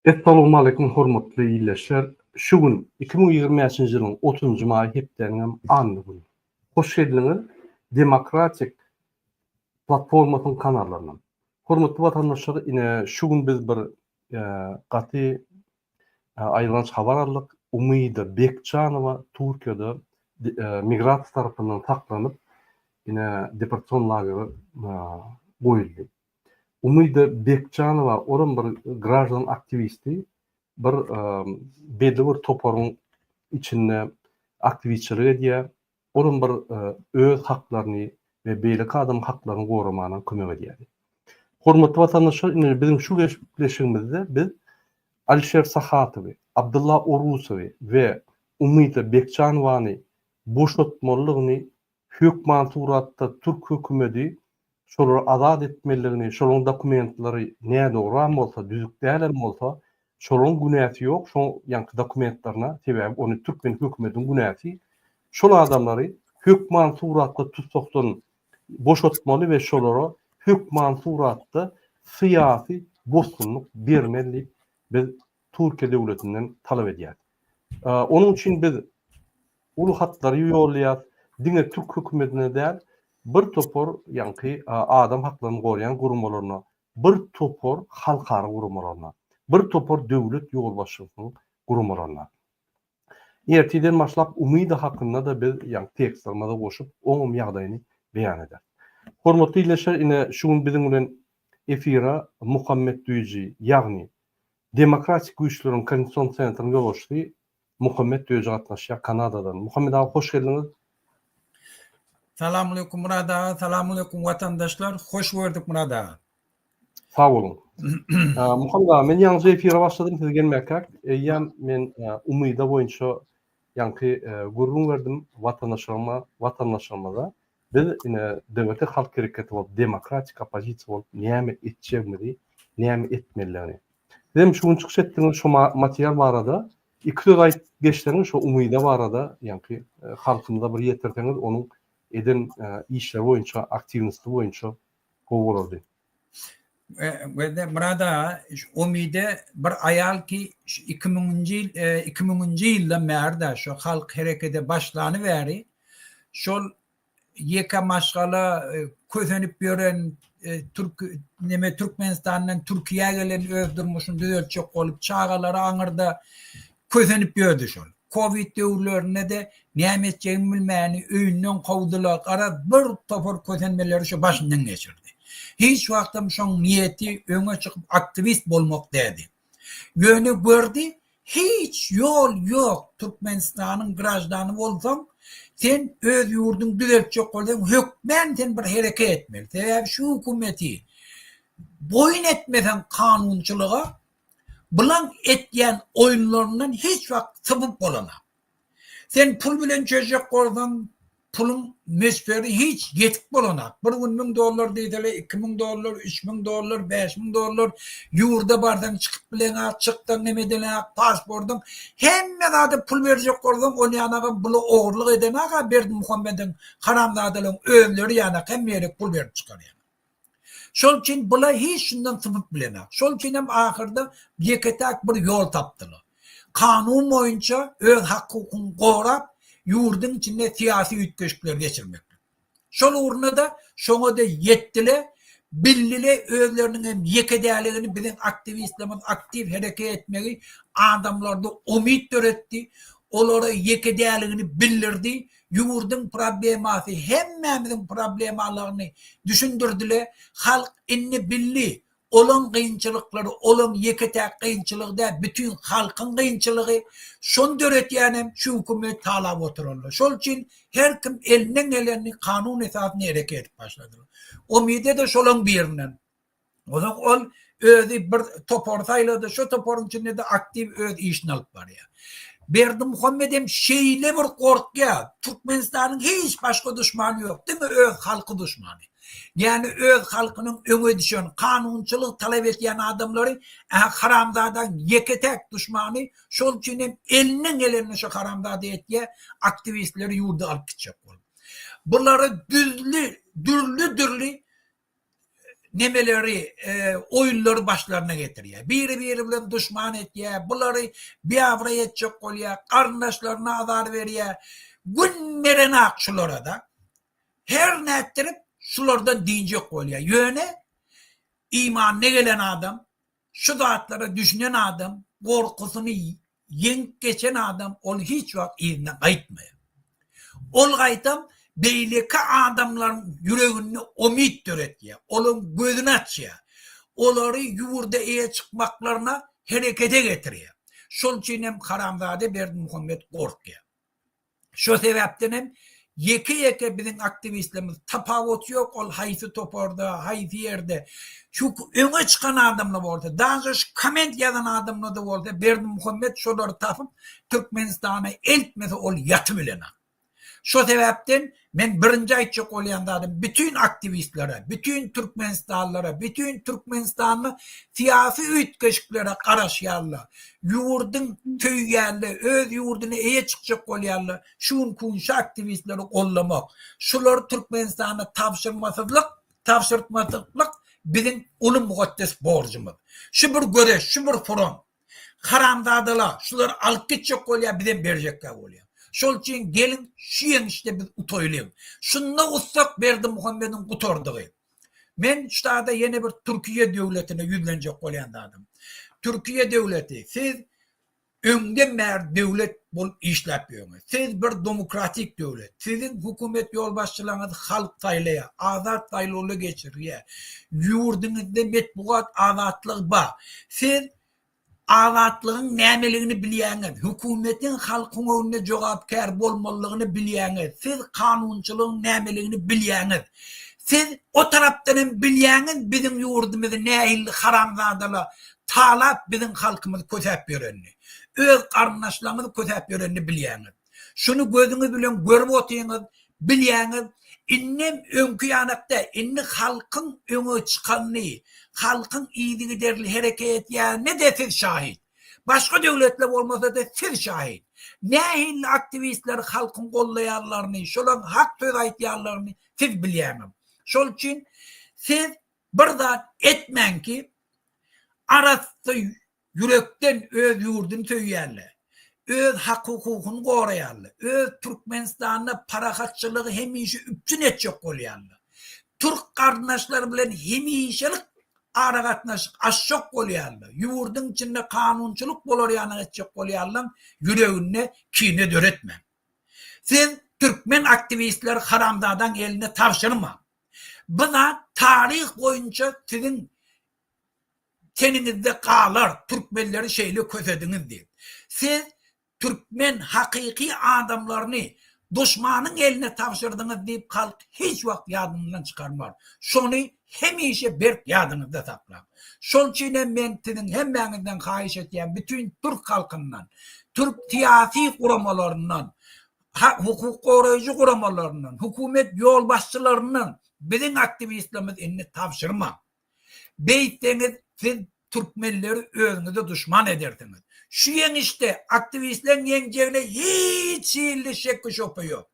Assalamu alaykum hormatly ýylyşlar. Şu gün 2020-nji ýylyň 30-njy maý hepdeniň anly güni. Hoş geldiňiz Demokratik platformasynyň kanallarına. Hormatly watandaşlar, ine şu gün biz bir gaty aýlanç habar aldyk. Umyda Bekjanowa Türkiýede migrasiýa tarapyndan taklanyp ine deportasyon lagery goýuldy. Umyda Bekjanowa oran bir grajdan aktivisti, bir belli bir toparyň içinde aktivistçilik edýär. Oran bir öz haklaryny we beýleki adam haklaryny gorumana kömek edýär. Hormatly watandaşlar, ine bizim şu geçleşigimizde biz Alisher Sahatowy, Abdullah Orusowy we Umyda Bekjanowany boşatmalygyny hökman suratda Türk hökümeti şolary azad etmeligini, şolaryň dokumentlary näde oran bolsa, düzük dälen bolsa, şolaryň günäsi ýok, şo ýanky dokumentlaryna sebäp ony Türkmen hökümetiniň günäsi. Şol adamlary hökman suratda tutsakdan boşatmaly we şolary hökman suratda syýasy bosgunlyk bermeli biz Türkiýe döwletinden talap edýär. Onuň üçin biz ulu hatlary ýollaýar, diňe Türk hökümetine däl, bir topor ýanky adam haklaryny goraýan gurumlaryna, bir topor halkara gurumlaryna, bir topor döwlet ýolbaşçylygynyň gurumlaryna. Erteden başlap Umyda hakynda da biz ýanky tekstlerimize goşup oňum ýagdaýyny beýan eder. Hormatly ýylyşlar, ine şu gün biziň bilen efira Muhammed Düýji, ýagny Demokratik Güýçleriň Konstitusiýon Sentrynyň ýolbaşçysy Muhammed Düýji gatnaşýar Kanadadan. Muhammed abi, hoş geldiňiz. Selamun aleyküm Murad ağa, selamun aleyküm vatandaşlar. Hoş gördük Murad ağa. Sağ olun. Muhammed ağa, men ýalňyz efira başladym, siz gelmäkäk. Ýa men Umyda boýunça ýanky gurrun berdim watandaşlarıma da. Biz ine Döwletli Halk Hereketi bolup, demokratik opozisiýa bolup näme etjegmeli, näme etmeliligini. Hem şu gün çykyş etdiňiz şu material barada 2 ay geçleriň şu Umyda barada ýanky halkymyza bir ýetirteňiz, onuň eden işler boýunça, aktivistlik boýunça gowurdy. Ve Murad ağa, Umyda bir ayal ki 2000-nji ýylda märde şu halk hereketi başlany bäri şol ýeka maşgala közenip ýören Türkmenistandan Türkiýe gelen öz durmuşyny düzeltjek bolup çağalary aňyrda közenip ýördi şol. Covid döwürlerine de näme etjegini bilmäni öýünden kowdular. Ara bir topor közenmeleri şu başyndan geçirdi. Hiç wagtym şoň niýeti öňe çykyp aktivist bolmak dedi. Ýöne gördi, hiç ýol ýok. Türkmenistanyň grajdany bolsam, sen öz ýurduň düzeltjek bolsaň, hökmen sen bir hereket etmeli. Sebäbi şu hökümeti boyun etmesen kanunçylyga bilen etýän oýunlaryndan hiç wagt sebep bolana. Sen pul bilen çözjek bolsaň, pulun mesberi hiç yetik bolana. Bir gün $1000 diýdiler, $2000, $3000, $5000 ýurda bardan çykyp bilen çykdan nemeden pasportdan hemme zady pul berjek bolsaň, ony anaga bula ogurlyk eden aga berdi Muhammedin haramzadalaryň öwleri ýana hemme pul berip çykarýar. Şol için bula hiç şundan sebep bilen. Şol için hem ahirde yeketak bir yol tapdylar. Kanun boýunça öz hakykyny gorap ýurdun içinde siyasi ütkeşikler geçirmek. Şol urna da şoňa da yetdile, billile özleriniň hem yekedäligini bilen aktivistlerimiz aktiv hereket etmegi adamlarda umyt töretdi. Olara yekedäligini bildirdi. Ýurdun problemasy, hemmemiziň problemalaryny düşündirdiler. Halk inni billi. Olan kıyınçılıkları, olan yeketek kıyınçılıkta bütün halkın kıyınçılığı şon döretýänem şu hükümet talap otururlar. Şol için her kim elinden geleni kanun esasına hareket edip başladılar. Umyda da şolun birinden. O zaman ol özü bir topor sayladı. Şu toporun içinde de aktif öz işini alıp var ya. Berdi Muhammed'im şeyle bir korkya. Türkmenistan'ın hiç başka düşmanı yok. Değil mi? Öz halkı düşmanı. Yani öz halkının öňe düşen kanunçylyk talap etýän adamlary haramzadan yeketek düşmanı, şol üçin elinden geleni şu haramzada etýär aktivistleri ýurda alyp gitjek bolup. Bulary düzlü nemeleri oyunları başlarına getiriyor. Biri bilen düşman etiyor. Bunları bir avraya edecek oluyor. Kardeşlerine azar veriyor. Günlerin akşulara da her ne ettirip şulardan dinecek oluyor. Yöne imanına gelen adam, şu dağıtlara düşünen adam, korkusunu yenip geçen adam, ol hiç vakit izinden kayıtmıyor. Ol kayıtam, beyleki adamların yüreğini umut töretiyor. Olun gözünü açıyor. Onları yurda iyi çıkmaklarına harekete getiriyor. Şol için hem Haramzade Berdimuhammed korkuyor. Şu sebepten hem yeke bizim aktivistlerimiz tapavut yok, ol haysi toporda, haysi yerde. Şu öne çıkan adamla oldu. Daha önce koment yazan adamla da oldu. Berdimuhammed şoları tapıp Türkmenistan'a eltmesi ol yatı bilene. Şu sebepten ben birinci ayçık olayanlarım bütün aktivistlere, bütün Türkmenistanlılara, bütün Türkmenistanlı siyasi ütkeşiklere karışıyarlar. Yurdun tüygerli, öz yurdunu eye çıkacak olayanlar, şun kunşu aktivistleri kollamak. Şuları Türkmenistan'a tavşırtmasızlık bizim ulu mukaddes borcumuz. Şu bir göreş, şu bir front. Haramzadılar, şuları alıp gidecek olayan bizim verecekler oluyor. Şol için gelin şiyen işte biz utoylayalım. Şununla ussak Berdimuhammed'in kutorduğu. Men işte da yeni bir Türkiye devletine yüzlenecek olayan adam. Türkiye devleti, siz önde mer devlet bol işlepiyorsunuz. Siz bir demokratik devlet. Sizin hükümet yol başçılığınız halk saylaya, azat saylolu geçiriyor. Yurdunuzda metbuat azatlık var. Siz azatlığın nemeliğini biliyeniz, hükümetin halkın önüne cevapkar bolmalılığını biliyeniz, siz kanunçuluğun nemeliğini biliyeniz, siz o taraftan biliyeniz bizim yurdumuzu nehilli haramzadalı talap bizim halkımızı kötep görenini, öz kardeşlerimizi kötep görenini biliyeniz. Şunu gözünüz bilen görüp otuyorsunuz, biliyeniz, innem önkü yanıkta, inni halkın öne çıkanını, halkın iyiliği derli hareket ne de siz şahit. Başka devletler olmasa da siz şahit. Nehilli aktivistler halkın kollayanlarını, şolan hak söz aytyanlarını siz biliyemem. Şol için siz burada etmen ki arası yürekten öz yurdunu söyleyerler. Öz hak hukukunu koruyarlar. Öz Türkmenistan'da parakatçılığı hemişe üpçün edecek oluyorlar. Türk kardeşler bilen hemişelik arakatnaşık aşçok oluyorlar. Yurdun içinde kanunçuluk boloryanı edecek oluyorlar. Yüreğine kine döretme. Siz Türkmen aktivistler Haramza'dan eline tavşırma. Buna tarih boyunca sizin teninizde kalır. Türkmenleri şeyle kösediniz diye. Siz Türkmen hakiki adamlarını düşmanın eline tavşırdınız deyip kalk hiç vakit yadından çıkarmar. Şunu hemişe berk yadınızda saklar. Şol için ben sizin hem benizden kahiş ettiğim bütün Türk halkından, Türk siyasi kuramalarından, hukuk koruyucu kuramalarından, hükümet yol başçılarından bizim aktivistlerimiz eline tavşırma. Beyteniz siz Türkmenleri özünüze düşman edersiniz. Şu yen işte aktivistlerin yeneceğine hiç iyili şekli şopuyor.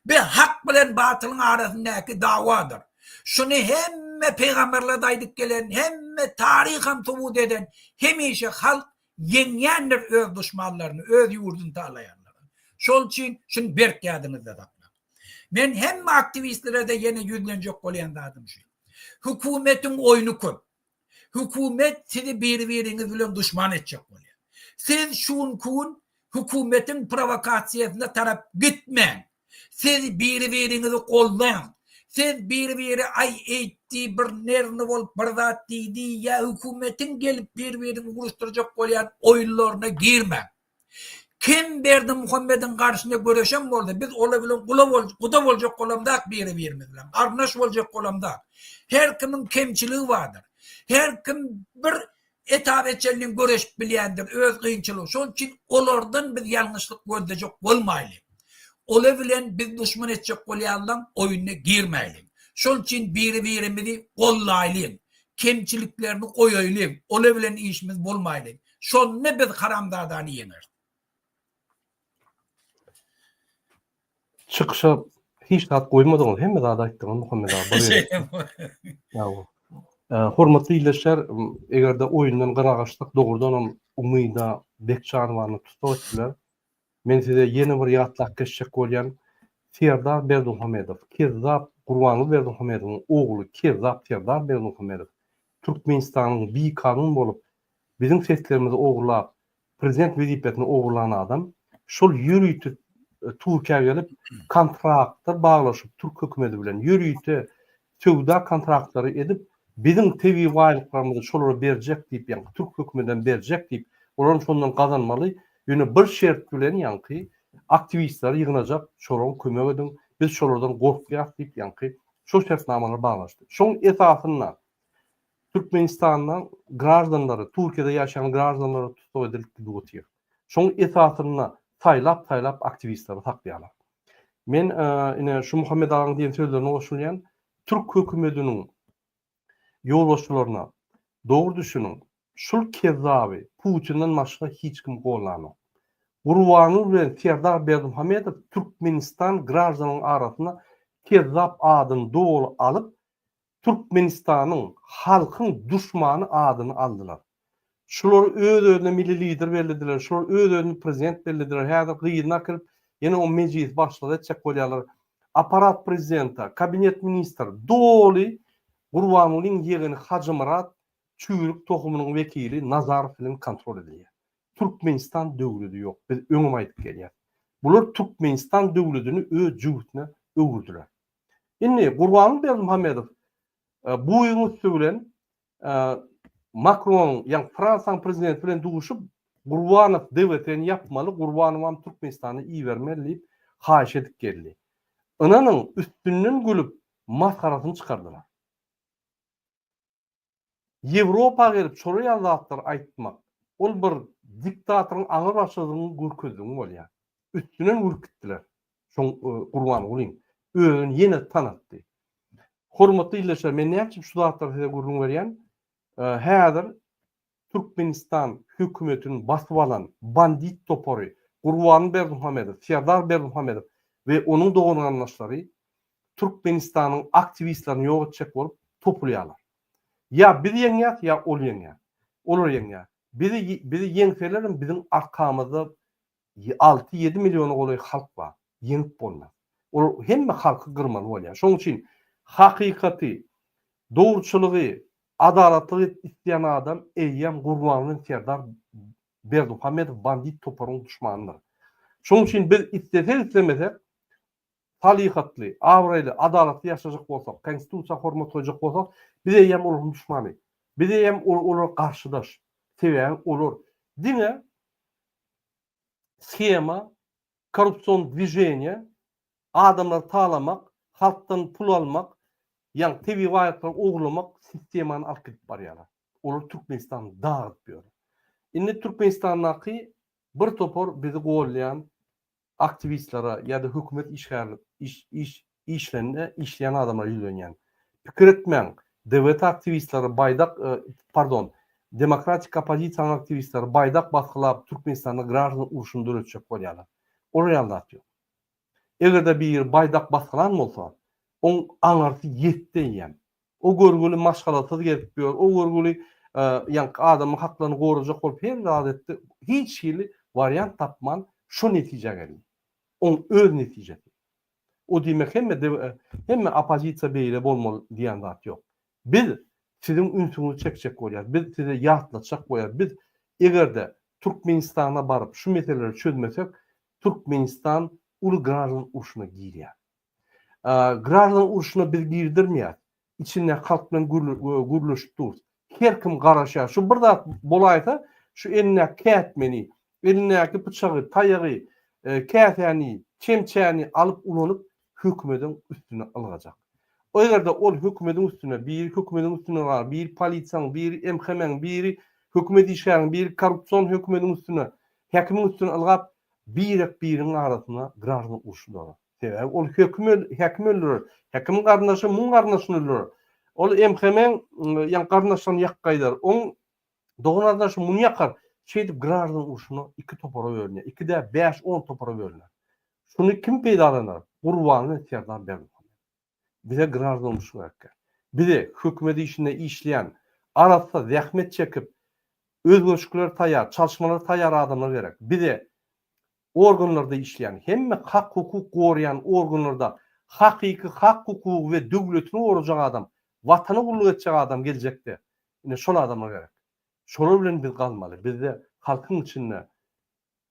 Bir hak bilen batılın arasındaki davadır. Şunu hem peygamberle daydık gelen hem tarihen tubut eden hemişe halk yenyendir öz düşmanlarını, öz yurdunu tarlayanlar. Şol için şunu berk yadınızda saklar. Ben hem aktivistlere de yine yüzlenecek olayan da adım şu. Hükümetin oyunu kun. Hükümet sizi birbiriniz bilen düşman edecek oluyor. Siz şun kun hükümetin provokasyasına taraf gitmeyin. Siz birbirinizi kollayın. Siz birbiri ay etti bir nerni ol bardat dedi ya hükümetin gelip birbirini vuruşturacak olayan oyunlarına girme. Kim Berdimuhammed'in karşısında görüşen oldu? Biz olabilen kula olacak olamdak birbirimizle. Arnaş olacak olamdak. Her kimin kemçiliği vardır. Her kim bir etabetçiliğini görüş bilendir. Öz kıyınçılığı. Şunun için onlardan biz yanlışlık gördecek olmayalım. Olabilen biz düşman edecek olayandan oyununa girmeyelim. Şunun için birbirimizi kollayalım. Kemçiliklerini koyayalım. Olabilen işimiz bulmayalım. Şunun ne biz haramzadan yenir. Çıkışa hiç tat koymadığın hemme daha da aýtdygyň Muhammed abi. Şey, Ýa-o. Hormatly ýyleşer, egerde oýundan garagaçdyk, dogrudan umyda Bekçanwaryny tutap etdiler. Men size ýene bir ýatlak geçjek bolýan Serdar Berdimuhamedow, Kezzap Gurbanly Berdimuhamedowyň ogly Kezzap Serdar Berdimuhamedow. Türkmenistanyň bir kanun bolup, bizim seslerimizi ogurlap, prezident wezipetini ogurlanan adam, şol ýürüýti Türkiýe gelip kontraktlar baglaşyp Türk hökümeti bilen ýürüýti söwda kontraktlary edip, bizim tebi waýlyklarymyzy şolara berjek diýip, ýani Türk hökümetinden berjek diýip, olaryň şondan gazanmaly. Ýöne bir şert bilen ýanky aktivistler ýygnajak, şolara kömek edin, biz şolardan gorkýak diýip ýanky şo şertnamalar baglaşdy. Şoň esasynda Türkmenistan'dan gражданlary, Türkiýede ýaşaýan gражданlary tutap edildi diýip. Şoň esasynda taýlap aktivistler taklaýarlar. Men ine şu Muhammed Ağa'nın diýen sözlerine goşulýan Türk hökümetiniň ýolbaşçylaryna dogry düşünin. Şol Kezzaby Putin'den başga hiç kim gollanmaz. Gurbanly bilen Serdar Berdimuhamedow Türkmenistan gраждanyň arasynda Kezzap adyny dogry alyp Türkmenistanyň halkyň düşmany adyny aldylar. Şolar öz-özüne milli lider bellidiler, şolar öz-özüne prezident bellidiler. Häzir gyýyna kirip ýene o meclis başlygy etjek bolýarlar. Aparat prezidenta, kabinet ministr doly Gurbanlyň ýerini Hacı Murat Çüýrük tohumynyň wekili Nazarov bilen kontrol edilýär. Türkmenistan döwleti ýok. Biz öňüm aýdyp gelýär. Bular Türkmenistan döwletini öz jüwtüne öwürdiler. Indi Gurbanly Berdimuhamedow bu ýyňy bilen Macron, ýani Fransaň prezidenti bilen duguşup Gurbanow dewletini yapmaly, Gurbanow Türkmenistany iýermeli diýip haýyş edip geldi. Ananyň üstünden gülüp maskarasyny çykardylar. Ýewropa gelip şolara ýazatlar aýtmak, ol bir diktatoryň aňyr başladygyny görkezdiň bolýar. Üstünden gürkitdiler. Şoň Gurbanow özüni ýene tanatdy. Hormatly ýyleşer, men näçe şu zatlar size gurrun berýän? Häzir Türkmenistan hökümetini basyp alan bandit topory Gurbanly Berdimuhamedow, Serdar Berdimuhamedow we onuň dogranlaşlary Türkmenistanyň aktivistlerini ýok etjek bolup topulýarlar. Ya biz ýeňýär, ya ol ýeňýär. Olar ýeňýär. Bizi ýeňseler bizim arkamyzda 6-7 milyon goly halk bar. Ýeňip bolmaz. O hemme halky gyrmaly bolýar. Şoň üçin hakykaty, dogruçylygy, adalatlygy isleýän adam eýýän Gurbanly Serdar Berdimuhamedow bandit toporyň düşmanydyr. Şoň üçin biz islemesek talihatly, awraýly, adalatly ýaşajak bolsak, konstitusiýa hormat goýjak bolsak, biz eýýän olaryň düşmany. Biz eýýän olar garşydaş, sebäbi olar. Diňe schema, korrupsiýon dwijeniýe, adamlar talamak, halktan pul almak, ýani tebi waýatlar ogurlamak sistemany alyp gidip barýarlar. Olar Türkmenistany dagyp ýör. Indi Türkmenistanyňky bir topor bizi gollayan aktivistlara ýa-da hökümet işlerinde işleyen adamlar ýüzlenýän. Pikir etmeň, dewlet aktivistleri baýdak, demokratik opozisiýa aktivistleri baýdak baskylap Türkmenistanyň gраждан uruşyny döretjek bolýarlar. Olar ýaldat ýok. Egerde bir baýdak baskylan bolsa, on aňarsy ýetdiýän. O görgüli maşgalaty gelip ýör, o görgüli ýani adamyň haklaryny gorajak bolup her adetde hiç ýyly variant tapman şu netije geldi. On öz netijesi. O diýmek hemme opozisiýa beýle bolmaly diýen zat ýok. Biz sizin ünsüňizi çekjek bolýar. Biz size ýatlatjak bolýar. Biz egerde Türkmenistana baryp şu meseleleri çözmesek, Türkmenistan ulu gраждан uruşuna girýär. Gраждан uruşuna biz girdirmeýär. İçinde halk bilen gürleşip dur. Her kim garaşar. Şu bir zat bolaýsa, şu eline kätmeni, eline bıçağı, tayağı, käseni, çemçäni alıp ulanyp hökümetin üstüne alacak. O ýerde ol hökümetin üstüne, bir hökümetin üstüne var, bir polisiýaň, bir emhemeň, bir hökümet işgäriň, bir korrupsiýon hökümetin üstüne, häkimin üstüne algap biriň arasyna gраждан uruşýar. Sebäbi ol häkim öldürür, häkimin garnaşy muň garnaşyny öldürür. Ol emhemeň ýa garnaşyny ýakgaýdar. On dognardaşy muny ýakar. Şeýdip gраждан uruşyny iki topara bölünýär. 2-de 5-10 topara bölünýär. Şunu kim peýdalanar? Gurbany etýärler ben. Bize grazdomşy gerek. Bize hökümet işinde işleyen, arada zähmet çekip özgörçlükler taýýar, çalışmalar taýýar adamlar gerek. Bize organlarda işleyen, hemme hak hukuk gorayan organlarda hakiki hak hukuku ve döwletini gorajak adam, watany gulluk etjek adam geljekde. Ine şol adamlar gerek. Şolar bilen biz galmaly. Bizde halkyň içinde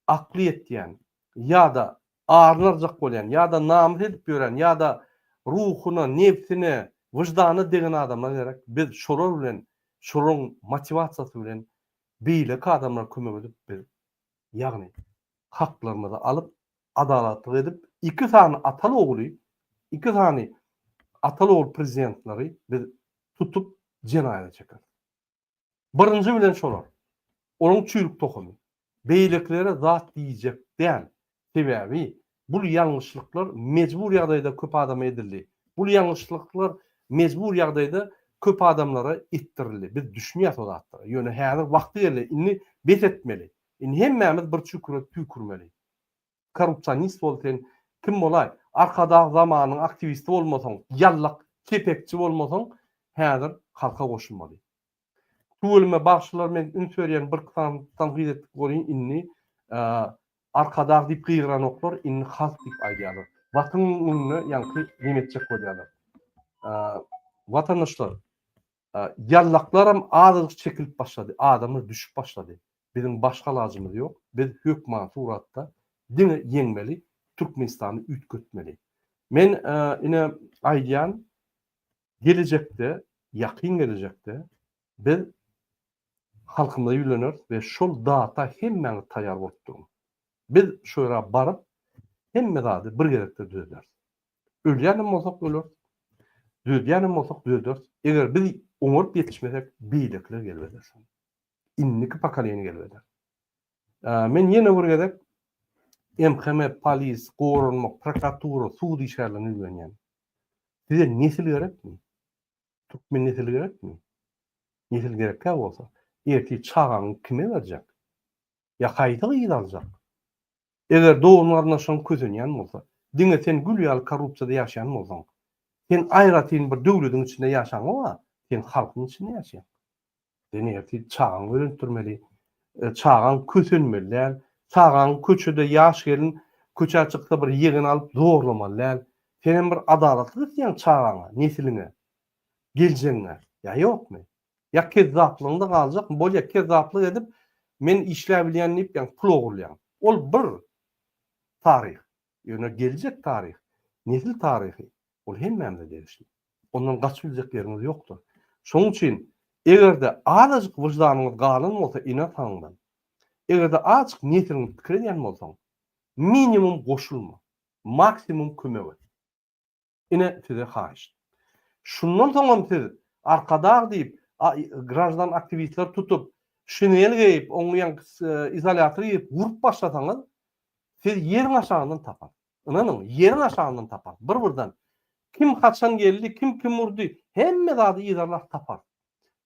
aklyet diýen, ýa-da arnarjak bolýan, ýa-da namyz edip ýören, ýa-da ruhuny, nefsini, wyjdany degen adamlar gerek. Biz şolar bilen, şolaryň motivasiýasy bilen beýlek adamlar kömek edip biz ýagny haklarını da alıp adalatly edip iki tane atalı oğlu, iki tane atalı oğul prezidentleri biz tutup cenayete çeker. Birinci bilen şolar. Onun çüylük tokumy. Beýleklere zat diýjek däl. Sebäbi bu ýalňyşlyklar mecbur ýagdaýda köp adama edildi. Bu ýalňyşlyklar mecbur ýagdaýda köp adamlara ettirildi. Biz düşünýär o zatlar. Ýöne häzir wagty geldi. Inni bet etmeli. Hemmämiz bir çüküre tükürmeli. Korrupsionist bolsen kim bolay? Arkada zamanyň aktivisti bolmasaň, ýallak, kepekçi bolmasaň, häzir halka goşulmaly. Tuğulma başlar men ün söýleýän bir tanqid etdik bolýan inni arkada diýip gıyran oklar inni halk diýip aýdýarlar. Watanyny ýanky demetjek bolýarlar. Watandaşlar ýallaklaram azyk çekilip başlady, adamlar düşüp başlady. Bizim başka lazımız yok. Biz hökümet suratda dini yeňmeli, Türkmenistany ütkötmeli. Men ine aýdýan gelecekde, ýakyn gelecekde biz halkymda ýülener we şol data hemmäňi taýýar bolup durýar. Biz şu ýere baryp hemme zady bir gerekde düzler. Ölýänim bolsak öler. Düzýänim bolsak düzler. Eger biz oňurup ýetişmesek beýlekler gelbeder. İnniki pakaleni gelbeder. Men ýene bir gerek MHM, polis, gorunmak, prokuratura, suud işlerini ýönýän. Size nesil gerekmi? Türkmen nesil gerekmi? Nesil gerekkä bolsa, erti çağan kime berjek? Ya haýdy ýydaljak. Eger doğumlarına şon közenýän bolsa, diňe sen gülýal korrupsiýada ýaşaýan bolsaň, sen aýratyn bir döwletiň içinde ýaşaňa, sen halkyň içinde ýaşaýan. Deneyeti çağan öğrentirmeli, çağan kötünmeliler, çağan köçüde yaş gelin, köçe açıkta bir yeğen alıp zorlamalılar. Senin bir adalatlı diyen çağana, nesiline, geleceğine, ya yok mu? Ya kezzaplığında kalacak mı? Bolya kezzaplık edip, men işleyebilen deyip, yani pul oğurlayan. Ol bir tarih, yani gelecek tarih, nesil tarihi, ol hemmemde değişti. Ondan kaçıbilecek yeriniz yoktur. Şonun için, egerde azıcık vicdanınız galın olsa inansandan, egerde azıcık niyetiniz krediyen olsan, minimum koşulma, maksimum kömög. Ine size haýyş. Şundan soňra siz arkada deyip, grajdan aktivistler tutup, şinel geyip, oňa izolator geyip, vurup başlasaňyz, siz ýerin aşagyndan tapar. Inanyň, ýerin aşagyndan tapar. Bir-birden kim kaçan geldi, kim urdy, hemme zady izarlar tapar.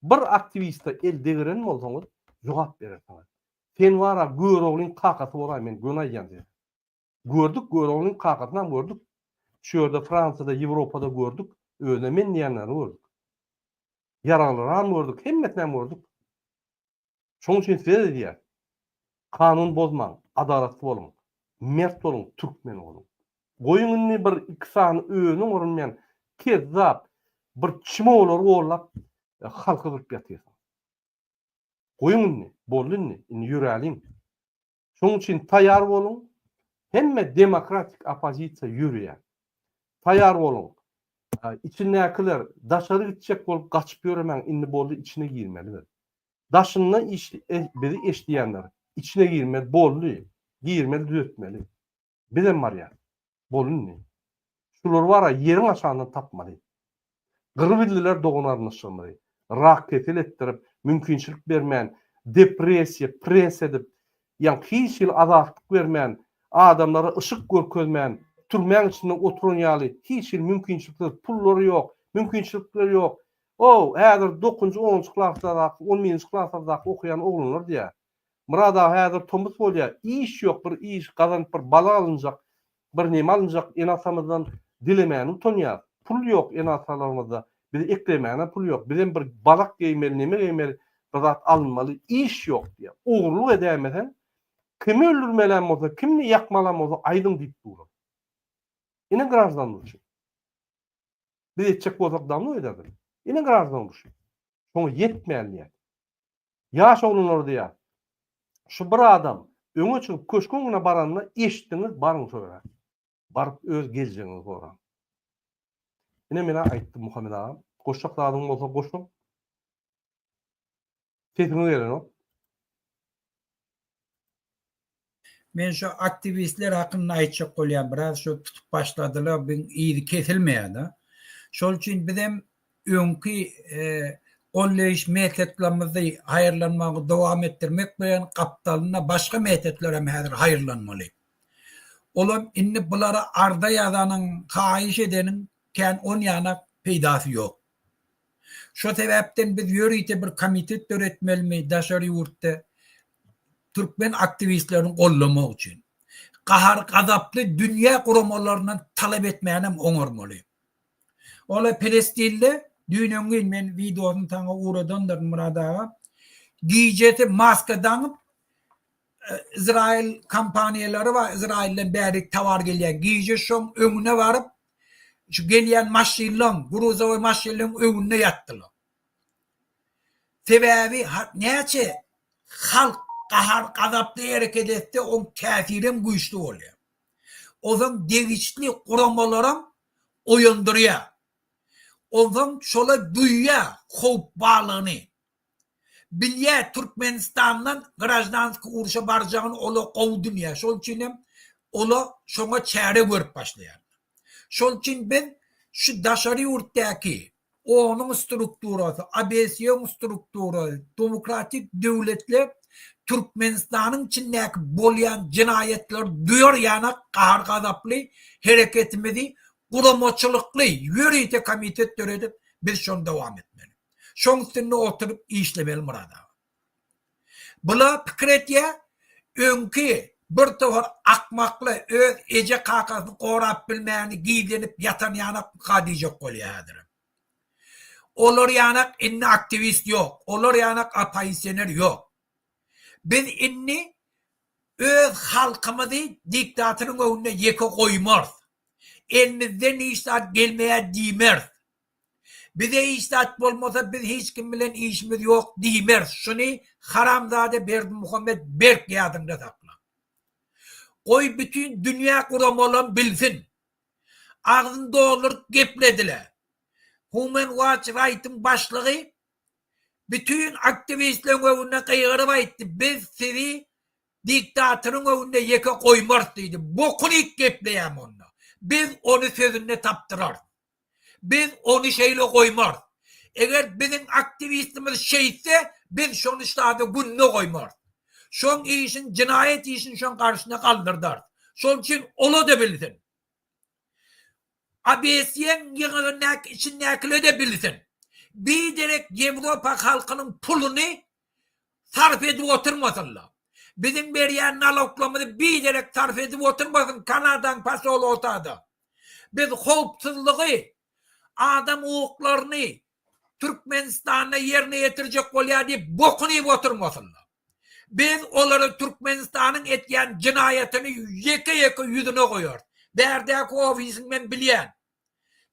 Bir aktivista el degeren bolsaňyz jogap berersiňiz. Sen wara göwroglyň kakasy bolar, men gönaýan diýer. Gördük, göwroglyň kakasyny gördük. Şu ýerde Fransada, Ýewropada gördük, öňe men diýenleri gördük. Yaralary gördük, hemmetini gördük. Şoň üçin size diýär. Kanun bozmaň, adalatly bolun, mert bolun, türkmen bolun. Goýuňyny bir iki sany öňüň orunmayan kezzap bir çimolar gorlap halka gyrıp ýatýar. Goýuňyny, bolyny, ýüräliň. Şoň üçin taýýar bolun, hemme demokratik opozisiýa ýürüýär. Taýýar bolun. İçindekiler daşary gitjek bolup gaçyp ýöremäň, indi boldy içine girmelidir. Daşyndan bizi eşdiýänler içine girmeli, boldy, girmeli, düzeltmeli. Bilen bar ýa. Bolunny. Şular wara ýerin aşagyndan tapmaly. Gyrbildiler dogunaryny şymary. Rak ketel etdirip, mümkinçilik bermän, depressiýa, press edip, ýa hiç ýyl azatlyk bermän, adamlara ışık görkezmän, türmäň içinde oturan ýaly, hiç ýyl mümkinçilikler, pullary ýok, mümkinçilikler ýok. O, häzir 9-njy 10-njy klasda, 10-njy klasda okuyan oglanlar diýär. Murada häzir tombus bolýar, iş ýok, bir iş gazanyp bir bala alınjak. bir nime alınjak en asamyzdan dilemäni utanýar. Pul ýok en asalarymyzda. Bir eklemäne pul ýok. Bilen bir balak geýmeli, nime geýmeli, bir zat alınmaly, iş ýok diýär. Ogrluk edämesen, kimi öldürmelen bolsa, kimni ýakmalan bolsa aýdyň diýip durar. Ine grazdan bolýar. Bir etjek bolsak damly ededir. Ine grazdan bolýar. Şoňa ýetmeýär. Ýaş oglanlar diýär. Şu bir adam öňe çykyp köşküňe baranda eşitdiňiz, baryň şoňa. Baryp öz geljegiňizi soran. Ine mene aýtdy Muhammed agam. Goşak zadyň bolsa goşuň. Sesini gelen o. Men şu aktivistler hakkında aýtjak bolýan, biraz şu tutup başladylar, ben iýdi kesilmeýär. Şol üçin bizem öňki olleýiş metodlarymyzy haýyrlanmagy dowam etdirmek bilen kapitalyna başga metodlar hem häzir haýyrlanmaly. Olam inni bulara arda ýazanyň, haýyş edenin kän on ýana peýdasy ýok. Şo sebäpden biz ýörüýte bir komitet töretmelimi daşary ýurtda Türkmen aktivistlerini gollamak üçin. Kahar gazaply dünýä guramalaryndan talap etmänem oňarmaly. Ola Palestinde dünýäň men videosyny taňa uradandyr Murad aga. Giýjeti maska danyp İsrail kampaniýalary we İsrailden bäri tawar gelýän giýje şoň öňüne baryp şu gelýän maşinlaryň, gruzowy maşinlaryň öňünde ýatdylar. Sebäbi näçe halk kahar gazaply hereket etdi, on täsirim güýçli bolýar. Oňa degiçli guramalarym oýandyrýar. Oňa şola duýýar howp balyny. Bilýär Türkmenistandan grajdanski uruşa barjagyny ola gowdunýar. Şol üçin hem ola şoňa çäre görüp başlaýar. Şol üçin ben şu daşary ýurtdaky onuň strukturasy, ABS-ň strukturasy, demokratik döwletler Türkmenistanyň içindäki bolýan jinayetler duýar ýana kahar gazaply hereketimizi guramaçylykly ýörüýte komitet töredip biz şonu dowam etmeli. Şoň üstünde oturup işlemeli Murad aga. Bula pikir etýär, öňki bir tawar akmakly öz eje kakasyny gorap bilmäni giýlenip ýatan ýanak gadijek bolýar. Olar ýanak inni aktivist ýok, olar ýanak opozisioner ýok. Biz inni öz halkymyzy diktatyryň öňüne ýeke goýmaz. Elimizden işlat gelmeýär diýmer. Bize işlat bolmasa biz hiç kim bilen işimiz ýok diýmer. Şunu haramzade Berdimuhammed Berk ýadynda sakla. Goý bütün dünýä guramalar bilsin. Agzyn doluryp geplediler. Human Rights Right'ın başlygy bütün aktivistlerin öňüne gyýgyryp aýtdy. Biz sizi diktatyryň öňüne ýeke goýmaz diýdi. Bokunu gepleýär onda. Biz onu sözüne tapdyrar. Biz onu şeýle goýmaz. Eger bizim aktivistimiz şeýse biz şonu işlady günne goýmaz. Şoň işin jinayet işin şoň karşyna galdyrdylar. Şol üçin ola da bilsin. ABS-ň ýygynyň içindäkile de bilsin. Bir derek Ýewropa halkynyň puluny sarf edip oturmasynlar. Bizim berýän naloglamyny bir derek sarf edip oturmasyn Kanadadan pasol otady. Biz howpsuzlygy, adam hukuklaryny Türkmenistana ýerine ýetirjek bolýar diýip bokuny oturmasynlar. Biz olary Türkmenistanyň etýän jinayetini ýeke ýüzüne goýar. Bärdäki ofisiň men bilýän.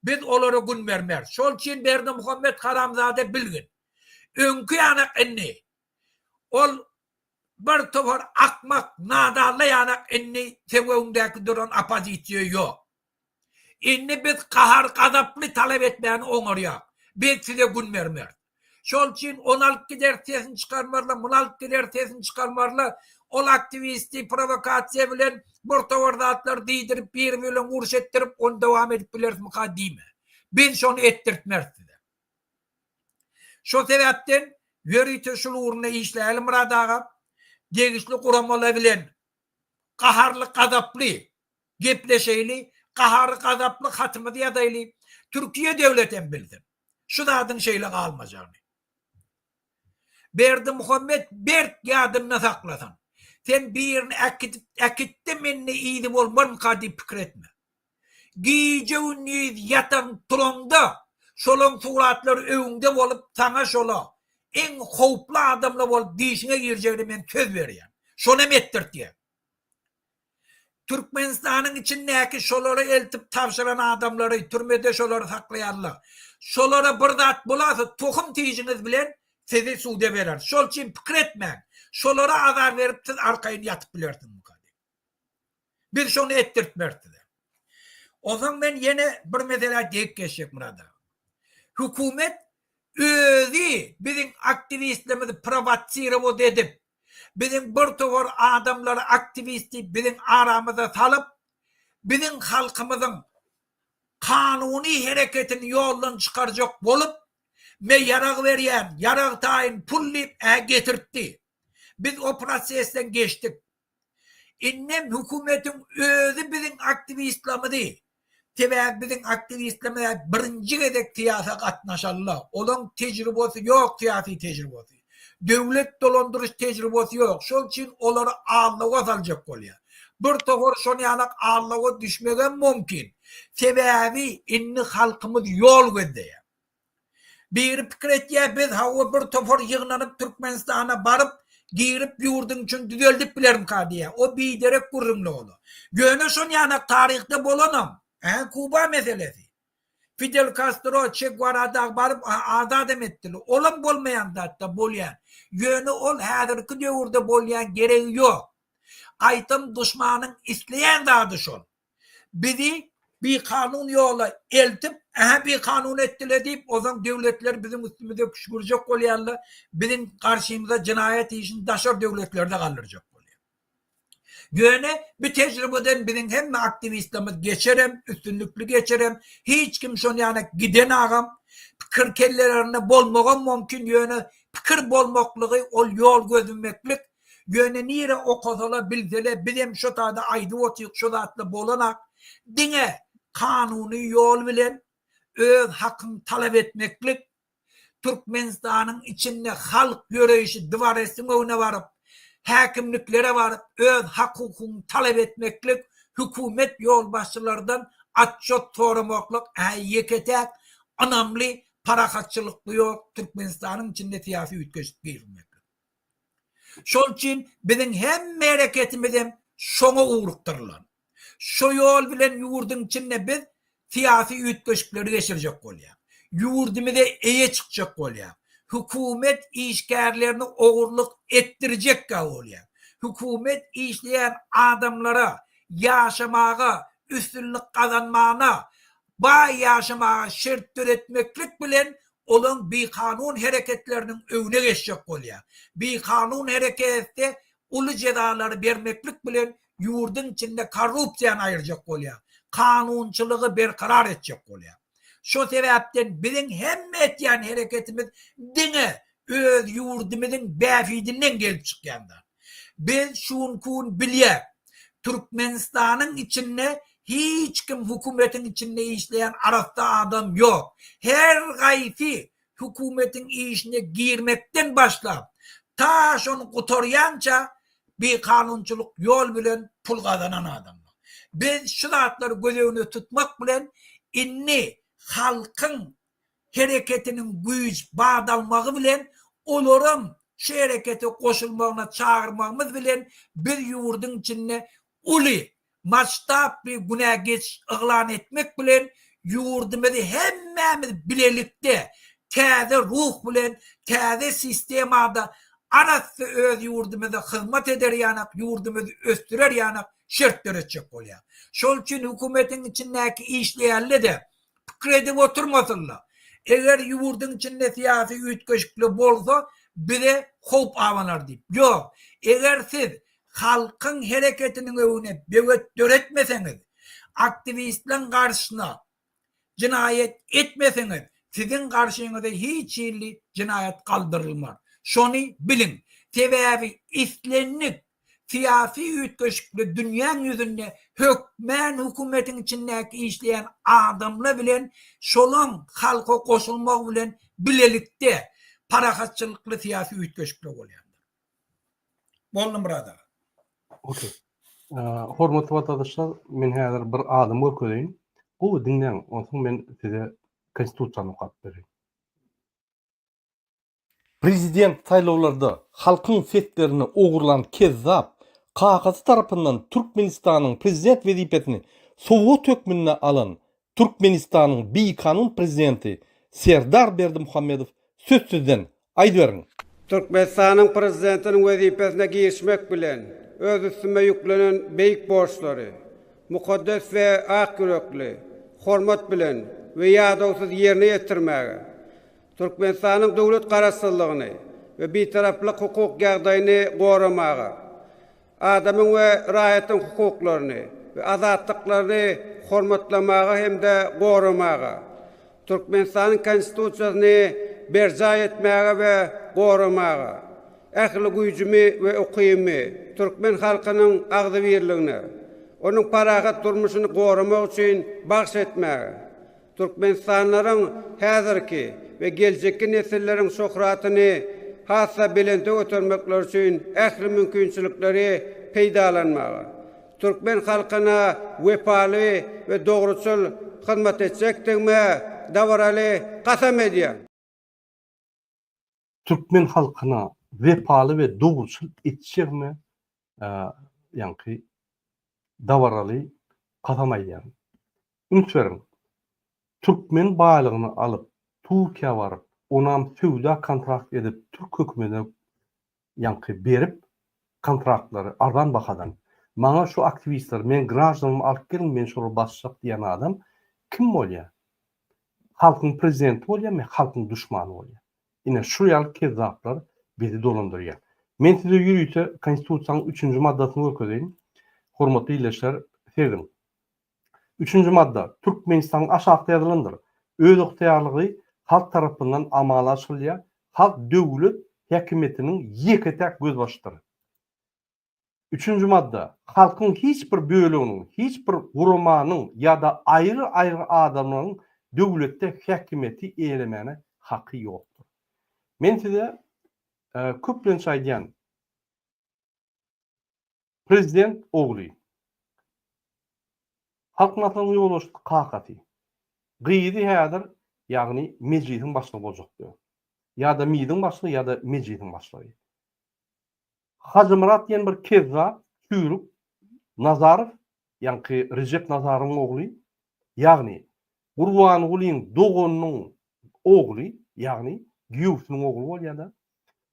Biz olara gün vermer. Şol için Berdimuhammed haramzade bilgin. Öňkü ýanak inni. Ol bir tawar akmak, nadarly ýanak inni sebäwindäki duran opozisiýa ýok. Inni biz kahar gazaply talap etmäni oňarýar. Biz size gün vermer. Şol için onu alıp gider sesini çıkarmarlar, bunu alıp gider sesini çıkarmarlar. Ol aktivisti provokasiýa bilen bir tawar zatlar diýdirip bir bilen uruş etdirip onu dowam edip bilersiz muka diýme. Ben şonu etdirtmez size. Şo sebäpden ýörüýte şol uğruna işläýäli Murad aga. Degişli guramalar bilen kaharly gazaply gepleşeýli, kaharly gazaply hatmy ýadaýly Türkiýe döwleten bildim. Şu zadyň şeýle galmajany. Berdimuhammed Berk ýadyna saklasan. Sen birini akitte menni iyidi bolmam kadi pikir etme. Giyeceğiniz yatan tulonda şolun suratlar öňünde bolup sana şola en howply adamla bolup dişine gireceğini men söz berýän. Şonu etdirtýär. Türkmenistan'ın içindeki şoları eltip tavşıran adamları türmede şoları saklayanlar. Şolara bir zat bolasa tohum tiyiciniz bilen sizi sude verer. Şol için pikir etmeyin. Şolara azar verip siz arkayını yatıp bilersin bu kadar. Bir şonu ettirtmerdi. O zaman ben yine bir mesela deyip geçecek burada. Hükümet özü bizim aktivistlerimizi provotsirip edip bizim bir tovar adamları aktivisti bizim aramıza salıp bizim halkımızın kanuni hareketini yoldan çıkaracak bolup ve yarak verýän, yarak tayin pullip getirtti. Biz o prosesten geçtik. İnnem hükümetin özü bizim aktivistlerimizi tebek bizim aktivistlerimiz birinci gedek siyasa katnaşarlar. Onun tecrübesi yok, siyasi tecrübesi. Devlet dolandırış tecrübesi yok. Şol için onları ağırlığa salacak oluyor. Bir tohur şonu yanak ağırlığa düşmeden mümkün. Sebebi inni halkımız yol gönderiyor. Bir fikir etkiye biz hava bir tohur yığınlanıp Türkmenistan'a barıp girip yurdun için düzeldip bilerim kadiye. O bir derek kurumlu olur. Gönü şonu yanak tarihte bolanım. Kuba meselesi. Fidel Castro, Che Guevara'da barıp azadem ettiler. Olan bolmayan da hatta bolyan. Yönü ol hadirki devirde bolyan gereği yok. Aytım düşmanın isteyen dadı şol. Bizi bir kanun yola eltip bir kanun ettiler deyip o zaman devletler bizim üstümüze kuşkuracak olyanlar bizim karşımıza cinayet işini daşar devletlerde kaldıracak. Yöne bir tecrübeden bizim hem aktivistlerimiz geçerem, üstünlüklü geçerem, hiç kimse yani giden ağam, fikir kellelerine bolmağın mümkün yöne, fikir bolmaklığı, ol yol gözünmeklik, yöne nire o kozala bilzele, bizim şu tada aydı otik, şu tatlı bolanak, dine kanuni yol bilen, öz hakkını talep etmeklik, Türkmenistan'ın içinde halk yürüyüşü divaresin önüne varıp, hakimliklere varıp öz hak hukukunu talep etmeklik hükümet yolbaşçılardan atçot soramaklık yeketek önemli parakatçılıklı yok Türkmenistan'ın içinde siyasi ütkeşlik girmeklik. Şol için bizim hem hareketimizin şona uğruktırılan şu yol bilen yurdun içinde biz siyasi ütkeşlikleri geçirecek oluyor. Yurdumuza eye çıkacak oluyor. Hükümet işgärlerini oğurluk ettirecek oluyor. Hükümet işleyen adamlara yaşamağa, üstünlük kazanmağına, bay yaşamağa şart etmeklik bilen olan bir kanun hareketlerinin önüne geçecek oluyor. Bir kanun harekette ulu cezaları vermeklik bilen yurdun içinde korrupsiyan ayıracak oluyor. Kanunçılığı berkarar edecek oluyor. Şu sebepten bizim hem etyen hareketimiz dine öz yurdumuzun befidinden gelip çıkyanlar. Biz şunkun bilye Türkmenistan'ın içinde hiç kim hükümetin içinde işleyen arasında adam yok. Her gayfi hükümetin işine girmekten başla. Ta şunu kutoryanca bir kanunculuk yol bilen pul kazanan adamlar. Biz şu zatları gözünü tutmak bilen inni halkın hareketinin güç bağdalmağı bilen olurum şu harekete koşulmağına çağırmamız bilen bir yurdun içinde uli maçtap bir güne geç ilan etmek bilen yurdumuzu hemmemiz bilelikte taze ruh bilen taze sistemada anası öz yurdumuza hizmet eder yanak yurdumuzu östürer yanak şart edecek oluyor. Şol için hükümetin içindeki işleyenle de kredi oturmasınlar. Eğer yurdun içinde siyasi ütkeşikli bolsa bire hop avanar deyip. Yok. Eğer siz halkın hareketinin önüne bevet döretmeseniz, aktivistlerin karşısına cinayet etmeseniz, sizin karşınıza hiç illi cinayet kaldırılmaz. Şunu bilin. Sebebi islenlik siyasi ütkeşikli dünyanın yüzünde hükümetin içindeki işleyen adamla bilen şolun halka koşulmak bilen bilelikte parakatçılıklı siyasi ütkeşikli oluyor. Bollum burada. Okey. Hormatly vatadaşlar, men häzir bir adam öködeýin. Bu dinleň, onsoň men size konstitusiýany okap bereyim. Prezident saýlawlarında halkyň setlerini ogurlan kezzap kakasy tarapyndan Türkmenistanyň prezident wezipetini Sowet hökmüne alan Türkmenistanyň beýkanun prezidenti Serdar Berdimuhammedow sözsüzden aýdyberiň. Türkmenistanyň prezidentiniň wezipesine girişmek bilen öz üstüme yüklenen beýik borçlary, mukaddes we ak yürekli, hormat bilen we ýadawsyz ýerine ýetirmäge, Türkmenistanyň döwlet garaşsyzlygyny we beýtaraplyk hukuk ýagdaýyny goramaga, adamyň we raýatyň hukuklaryny we azatlyklaryny hormatlamaga hemde goramaga, Türkmenistanyň konstitusiýasyny berja etmäge we goramaga, ähli güýjümi we ukymy Türkmen halkynyň agdy birligine, onuň parahat durmuşyny goramak üçin bagş etmäge, Türkmenistanlaryň häzirki we geljekki nesilleriň şöhratyny hassa bilende ötermekler üçin ähli mümkinçilikleri peýdalanmaga, Türkmen halkyna wepaly we dogruçul hyzmat etjekdigme dawraly gasam edýär. Türkmen halkyna wepaly we dogruçul etjekmi ýanky dawraly gasam edýär. Ünswerin Türkmen baýlygyny alyp Türkiýe baryp onam söwda kontrakt edip Türk hökümetine ýanky berip kontraktları ardan bakadan maňa şu aktivistler men grajdanymı alyp gelin men şol başçak diýen adam kim bolýar? Halkyň prezidenti bolýarmy, halkyň düşmany bolýar? Ine şu ýaly kezzaplar bizi dolandyrýar. Men size ýürüýse konstitusiýanyň 3-nji maddasyny öködeýin. Hormatly ýerleşler, sevdim. 3-nji madda Türkmenistan aşağıda ýazylandyr. Öz yktyýarlygy halk tarapyndan amala aşylýar. Halk döwlet häkimetiniň ýeketek göz başydyr. 3-nji madda halkyň hiç bir bölüginiň, hiç bir gurumanyň ýa-da aýry-aýry adamlaryň döwletde häkimeti eýlemene haky ýokdur. Men size köplençe aýdýan prezident ogly halkyň atyny ýolaşdy kakaty. Gyýdy häzir ýagny mejlisin başlygy boljakdy. Ýa-da miýdiň başlygy ýa-da mejlisin başlygy. Hacımrat diýen bir kezzap, Türk Nazarow, ýanky Recep Nazarowyň ogly, ýagny Gurban Gulyň dogonyň ogly, ýagny Güýüsiniň ogly bolýar-da.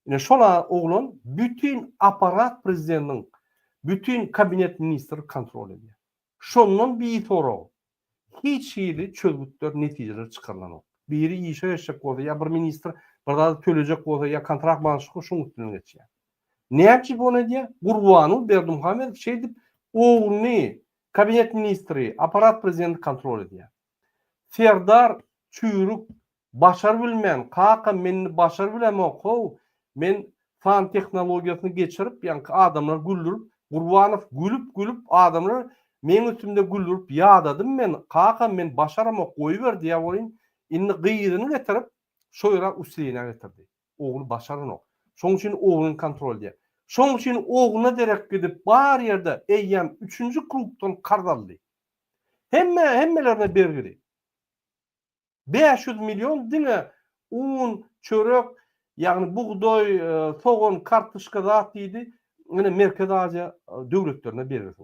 Ine şol oglan bütün aparat prezidentiniň, bütün kabinet ministri kontrol edýär. Şondan bir soraw. Hiç ýyly çözgütler, netijeler çykarylan. Biri işe ýeşek bolsa, ýa bir ministr bir da tölecek bolsa, ýa kontrakt başlygy şoň üstüne geçýär. Näçe bonu diýär? Gurbanyň Berdimuhammedow şey dip, ogluny kabinet ministri, aparat prezidenti kontrol edýär. Serdar çüýrük başar bilmän, kaka men başar bilemok, men fan tehnologiýasyny geçirip, ýanky adamlar güldürüp, Gurbanow gülüp adamlar men üstümde güldürüp ýadadym men, kaka men başaramok, goýber diýär bolýan. Indi gyýyryny getirip, şoýra üstüne getirdi. Ogly başaranok. Şoň üçin ogluny kontrol edýär. Şoň üçin ogluny derek gidip bar ýerde eýýän 3-nji klubdan kardaldy. Hemmelerine bergidi. 500 milyon diňe un, çörek, ýagny buğdoy, soğan, kartuşka zat diýdi. Ine Merkez Aziýa döwletlerine berdi.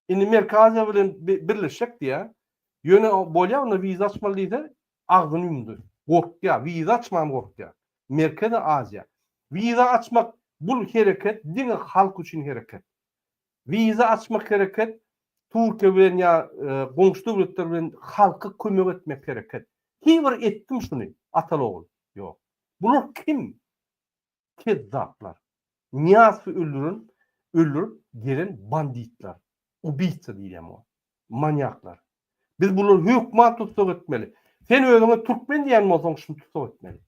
Indi Merkez Aziýa bilen birleşek diýär. Ýöne bolýar, ona wiza açmaly diýse, agdyny ýumdy. Gorkýar, wiza açmam gorkýar. Merkez Aziýa. Wiza açmak bu hereket diňe halk üçin hereket. Wiza açmak hereket Türkiýe bilen ýa goňşy döwletler bilen halka kömek etmek hereket. Kim bir etdim şunu? Atalogul. Ýok. Bular kim? Kezzaplar. Niyazı öldürüp gelen banditler. Ubiyça diýem o. Manyaklar. Biz bular hökümet tutsak etmeli. Sen özüňe Türkmen diýen bolsaň şunu tutsak etmeli.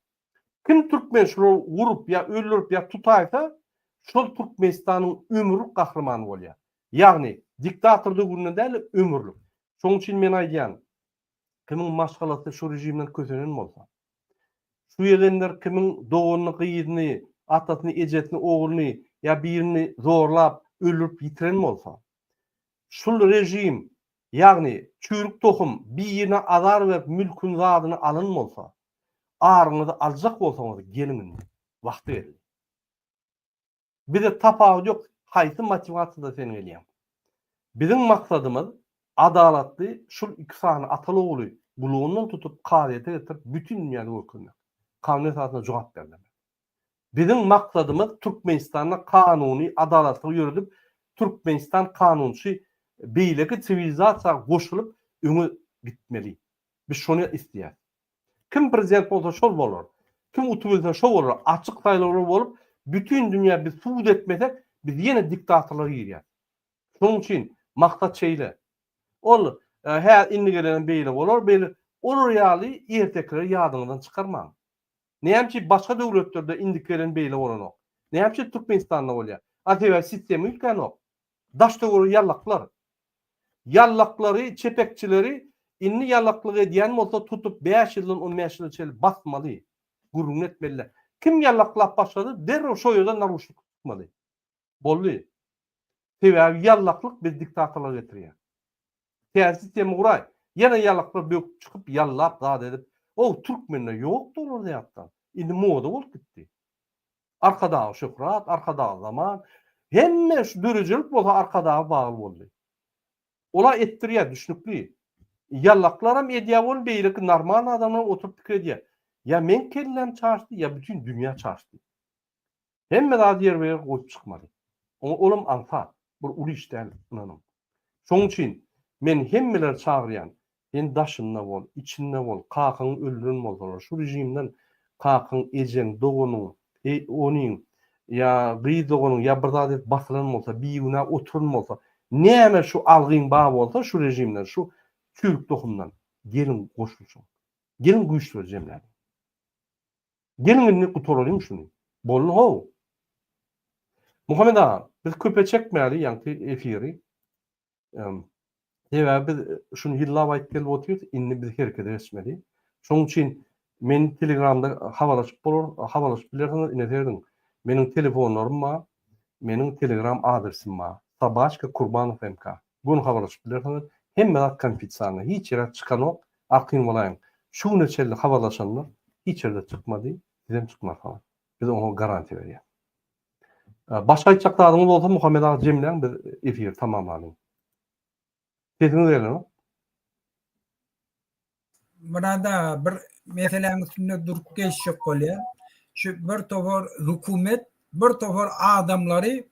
Kim Türkmen şunu vurup ýa öldürüp ýa tutaýsa, şol Türkmenistanyň ömürlük gahrymany bolýar. Ýagny diktatorda gurundan däl ömürlük. Şoň üçin men aýdýan, kimiň maşgalasy şu rejimden kösenen bolsa, şu ýelenler kimiň dogonyny, gyýydyny, atasyny, ejetini, ogluny ýa birini zorlap, öldürüp yitiren bolsa, şul rejim, ýagny çürük tohum biýine azar berip mülkün zadyny alyn bolsa, aryňyzy aljak bolsaňyz gelin wagt berin. Bize tapawut ýok, haýsy motivasiýada sen gelýän. Bizim maksadymyz adalatly şul iki sany ataly ogly buluğundan tutup qadiyete getirip bütün dünýäde ökürmek. Kanun esasyna jogap bermek. Bizim maksadymyz Türkmenistanda kanuny adalatly ýürüdip Türkmenistan kanunçy beýleki sivilizasiýaga goşulyp öňe gitmeli. Biz şonu isleýär. Kim prezident bolsa şol bolar. Kim utulsa şol bolar. Açyk saýlawlar bolup bütün dünýä biz suud etmesek biz ýene diktatorlara girýär. Şonuň üçin maksat şeýle. Ol her inni gelen beýle bolar, beýle olur ýaly ertekleri ýadyňyzdan çykarmaň. Nähemçi başga döwletlerde indi gelen beýle bolanok. Nähemçi Türkmenistanda bolýar. Atewa sistemi ýüklenok. Daşdöwür ýallaklar. Yallaklary, çepekçileri inni yallaklyk edýän bolsa tutup 5 ýyldan 15 ýyl çel basmaly. Gurrun etmeli. Kim yallaklap başlady? Derre şo ýerden naruşlyk tutmaly. Boldy. Sebäbi yallaklyk biz diktatorlara getirýär. Täze sistemi guray. Ýene yallaklar bök çykyp yallap zat edip, o türkmenler ýokdur orada ýatdan. Indi moda bolup gitdi. Arkadagy şöhrat, arkadagy zaman, hemme şu dörejelik bolsa arkadagy bagly boldy. Ola ettirýär, düşnükli. Yallaklaram edýär bol beýleki normal adamlar oturup pikir edýär. Ya men kellem çarşdy, ya bütün dünýä çarşdy. Hemme zat ýer we goýup çykmady. Olam anfa, bir uly işden inanam. Şoň üçin men hemmeler çagyrýan, sen daşynda bol, içinde bol, kakyň öldüren bolsalar, şu rejimden kakyň ejen dogonyň, onyň ya gyý dogonyň ya bir zat basylan bolsa, biýüne oturun bolsa, näme şu algyň ba bolsa şu rejimden, şu çürük tohumdan gelin goşulşun. Gelin güýçlü jemler. Gelin ni gutoralyň şunu. Bolun ho. Muhammed ağa, biz köpe çekmäli ýa-ni efiri. Sebäbi biz şunu ýyllap aýdyp gelip oturýarys, indi biz herkede geçmeli. Şoň üçin men Telegramda hawalaşyp bolar, hawalaşyp bilersiňiz ineterdiň. Meniň telefonlarym bar, meniň Telegram adresim bar. Sabaşka Kurbanov MK. Bunu hawalaşyp bilersiňiz, hemme zat konfidensiýal, hiç ýere çykanok, akyn bolaýyn. Şu neçeli hawalaşanlar hiç ýerde çykmady, bizem çykmaz. Biz ona garanti berýär. Başka aýtjak dadyňyz bolsa Muhammed ağa jemleň bir efir tamamladyň. Sesiňiz gelýär. Burada bir meseleň üstünde durup geçjek bolýar. Şu bir topar hökümet, bir topar adamlary,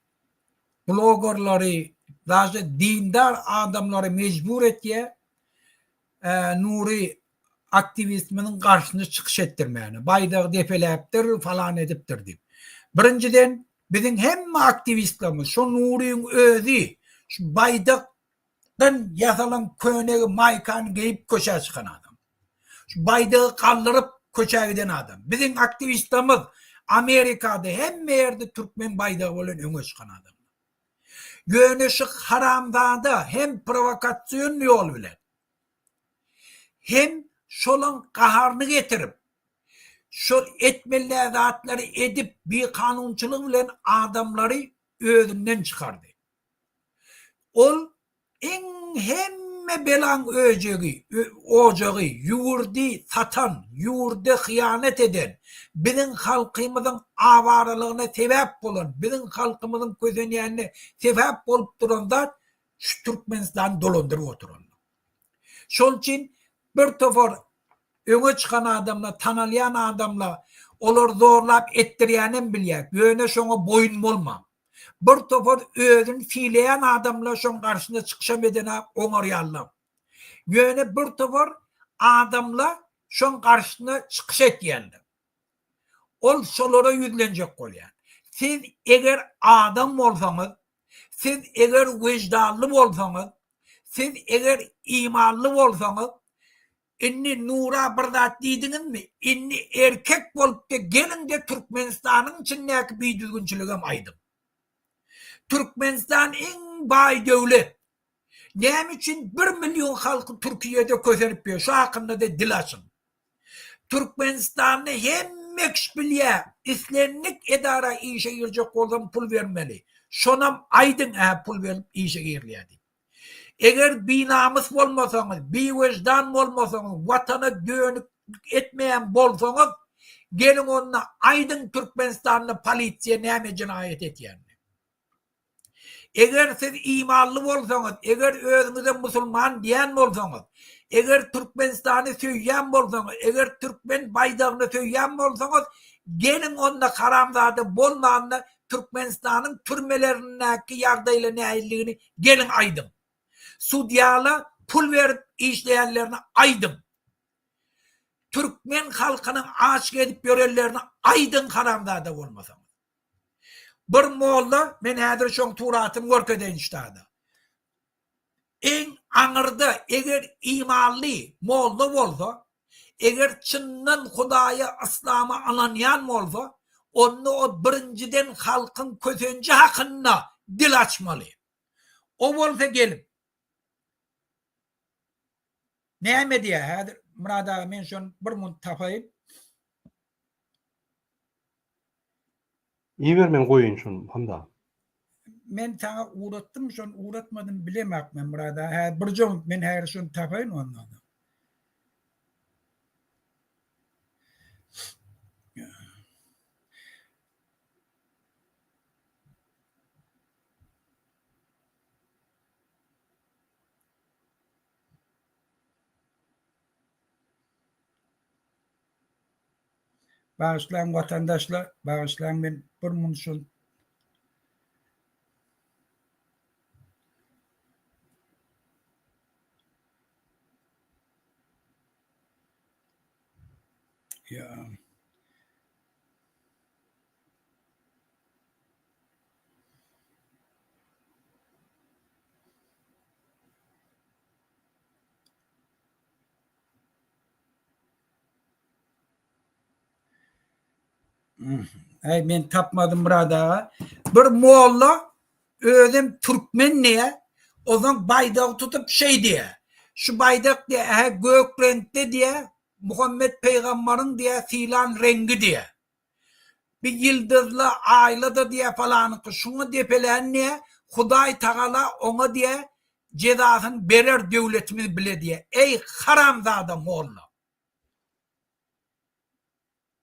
blogerlary, daşy dindar adamlary mecbur etýär. Nuri aktivizminin karşısına çıkış ettirmeyeni. Baydağı depeleptir falan ediptir deyip. Birinciden bizim hem aktivistlerimiz şu Nuri'nin özü şu baydaktan yasalan köneği maykan giyip köşeye çıkan adam. Şu baydağı kaldırıp köşeye giden adam. Bizim aktivistlerimiz Amerika'da hem yerde Türkmen baydağı olan öne çıkan adam. Yönüşük haramdağda hem provokasyon yol bilen hem şolan kaharını getirip şol etmeli zatları edip bir kanunçuluk bilen adamları özünden çıkardı. Ol en hemme belan ocağı yurdu satan, yurdu hıyanet eden, bizim halkımızın avaralığına sebep olan, bizim halkımızın közeniyene sebep olup duranlar şu Türkmenistan dolandırıp oturanlar. Şol için bir tofor öňe çıkan adamla, tanalyan adamla olar zorlap ettirýänem bilýär. Göne şoňa boyun bolma. Bir tofor özün fileyen adamla şoň karşısına çıkışam edene oňarýarlar. Göne bir tofor adamla şoň karşısına çıkış etýärler. Ol şolara yüzlenjek bolýar. Siz eger adam bolsaňyz, siz eger wejdanly bolsaňyz, siz eger imanly bolsaňyz, inni Nura bir zat diýdiňizmi? Inni erkek bolup da gelin de Türkmenistanyň içindäki biýdüzgünçiligem aýdym. Türkmenistan en baý döwlet. Näme üçin 1 milyon halky Türkiýede közenip ýör. Şu hakynda da dil açyn. Türkmenistanyň hemme bilýär. İslenlik edara işe ýerjek bolan pul bermeli. şonam aydın pul verip işe girliyadi. Eger binamız bolmasaňyz, biwejdan bolmasaňyz, watana dönük etmeyen bolsaňyz, gelin onna aydın Türkmenistanly polisiýa näme jinayet etýär? Eger siz imanly bolsaňyz, eger özüňize musulman diýen bolsaňyz, eger Türkmenistany söýýän bolsaňyz, eger Türkmen baydagyny söýýän bolsaňyz, gelin onna haramzada bolmanyny Türkmenistanyň türmelerindäki ýagdaýla näýligini gelin aydın. Sudiýala pul berip işleýänlerini aydın. Türkmen halkynyň aşyk edip ýörenlerini aydın haramzada bolmasaň. Bir molla, men häzir şoň turatym görkedeň iştadi. En aňyrda eger imanly molla bolsa, eger çyndan Hudaýa Islama ananýan bolsa, onu o birinciden halkın kösenci hakkında dil açmalı. O bolsa gelip. Näme diye? Häzir Murad aga men şonu bir mun tapaýyn. İyi ver men goýun şunu handa. Men sana uğrattım, şonu uğratmadım bilemek men Murad aga. Bir jom men häzir şonu tapaýyn ondan. Bağışlayan vatandaşlar, bağışlayan ben bir munşun. Ya. Ay men tapmadım burada. Bir molla özüm Türkmen niye? O zaman baydak tutup şey diye. Şu baydak diye gök renkte diye Muhammed Peygamber'in diye filan rengi diye. Bir yıldızlı aylada diye falan şunu depelen niye? Huday Teala ona diye cezasını verir devletimiz bile diye. Ey haramzada molla.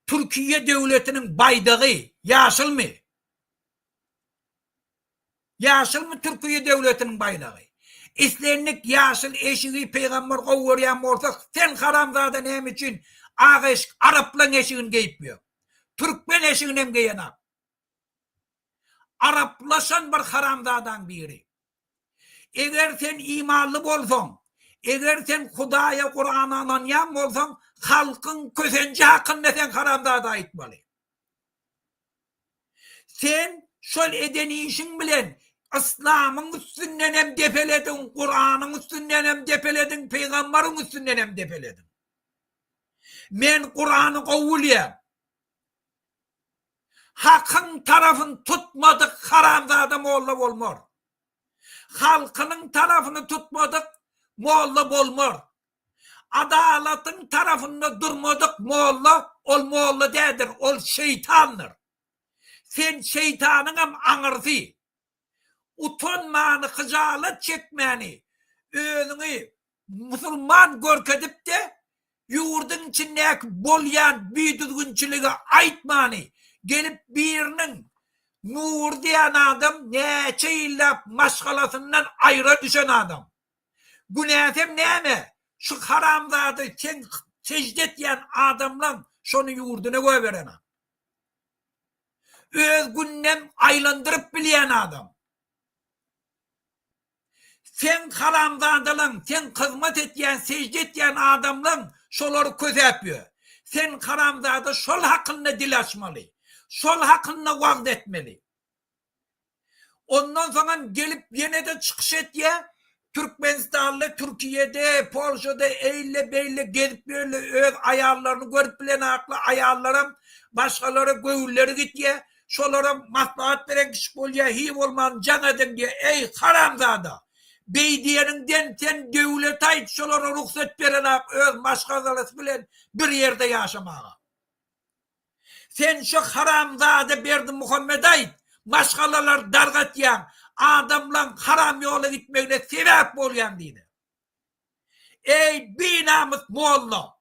Türkiye devletinin baydağı yaşıl mı? Yaşıl mı Türkiye devletinin baydağı? İslenlik yaşıl eşiği peygamber kovuryan olsa sen haramzada nem için ağaç Araplan eşiğini giyipmiyor. Türkmen eşiğini hem giyenak. Araplaşan bir haramzadan biri. Eğer sen imanlı bolsan, eğer sen Hudaýa Kur'an'a ananyan bolsan, halkın kösenci hakkında sen haramzada aitmalı. Sen şöyle edeni işin bilen İslam'ın üstünden hem depeledin, Kur'an'ın üstünden hem depeledin, Peygamber'in üstünden hem depeledin. Men Kur'an'ı kovuluyam. Hakkın tarafını tutmadık, haramzada molla bolmor. Halkının tarafını tutmadık, molla bolmor. Adalatın tarafında durmadık, molla, ol molla değildir, ol şeytandır. Sen şeytanın hem aňyrdy. Utanmany, hıcalat çekmeni, özüňi musulman görkedip de ýurdun içindäki bolýan büýdürgünçiligi aýtmany, gelip birinin nur diýen adam näçe ýyllap maşgalasyndan aýra düşen adam. Günäsem näme? Şu haramzady sen secde etýän adamlar şonu ýurduna göberen. Öz günnem aýlandyryp bilýän adam. Sen haramzadalan, sen hizmet etýän, secde etýän adamlar şolary közäpýär. Sen haramzada şol hakkında dil açmaly. Şol hakkında wagt etmeli. Ondan sonra gelip yine de çıkış etýär. Türkmenistanlı, Türkiye'de, Polşa'da eyle beyle gezip böyle öz ayarlarını görüp bilen aklı ayarlarım başkaları göğülleri gitye şolara maslahat veren kişi bolya hiv olman can edin diye ey haramzada beydiyeninden sen devlet ait şolara ruhsat veren aklı öz başkaları bilen bir yerde yaşamağa. Sen şu haramzada berdin Muhammed ait maşgalalar dargatyan, adamlan haram yola gitmekle sebep bolyan deydi. Ey binamız molla,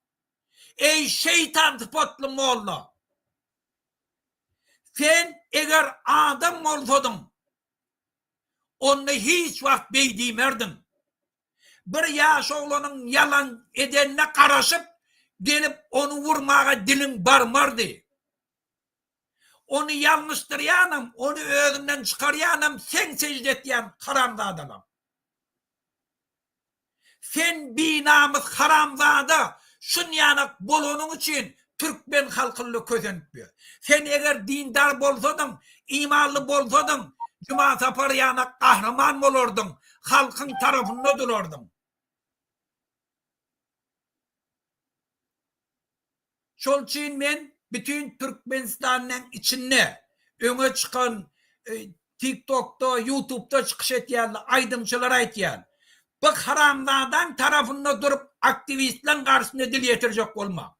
ey şeytan tıpatlı molla, sen eğer adam olsadın, onu hiç vakt beydimerdin. Bir yaş oğlanın yalan edenine karışıp, gelip onu vurmağa dilin barmardı. Onu yanlıştırayanım, onu özünden çıkarayanım, sen secdetyen haramzadalam. Sen binamız haramzada, şun yanak bolonun için Türkmen halkıyla közenipmiyor. Sen eğer dindar bolsadın, imanlı bolsadın, Cuma sapar yanak kahraman bolordun, halkın tarafında dururdun. Şol için men bütün Türkmenistan'ın içinde öne çıkan TikTok'ta, YouTube'da çıkış etyen aydınçılar aytyan. Bak haramzadan tarafında durup aktivistlerin karşısında dil yetirecek olma.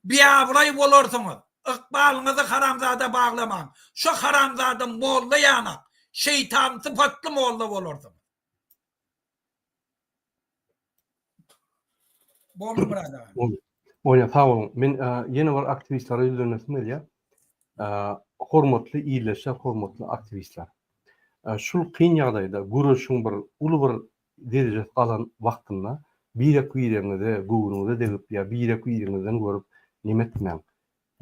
Bir avray olursunuz. İkbalınızı haramzada bağlaman. Şu haramzada molla yanak. Şeytan sıfatlı molla olursunuz. Boldu burada. Oya sağ olun. Men yeni bir aktivistler öldürmesini ya. Hormatly iyileşler, hormatly aktivistler. Şul kıyın ýagdaýda guruşun bir uly bir derejede galan wagtynda birek ýerinde gowunuňyza degip ya birek ýeriňizden görüp nimetmeň.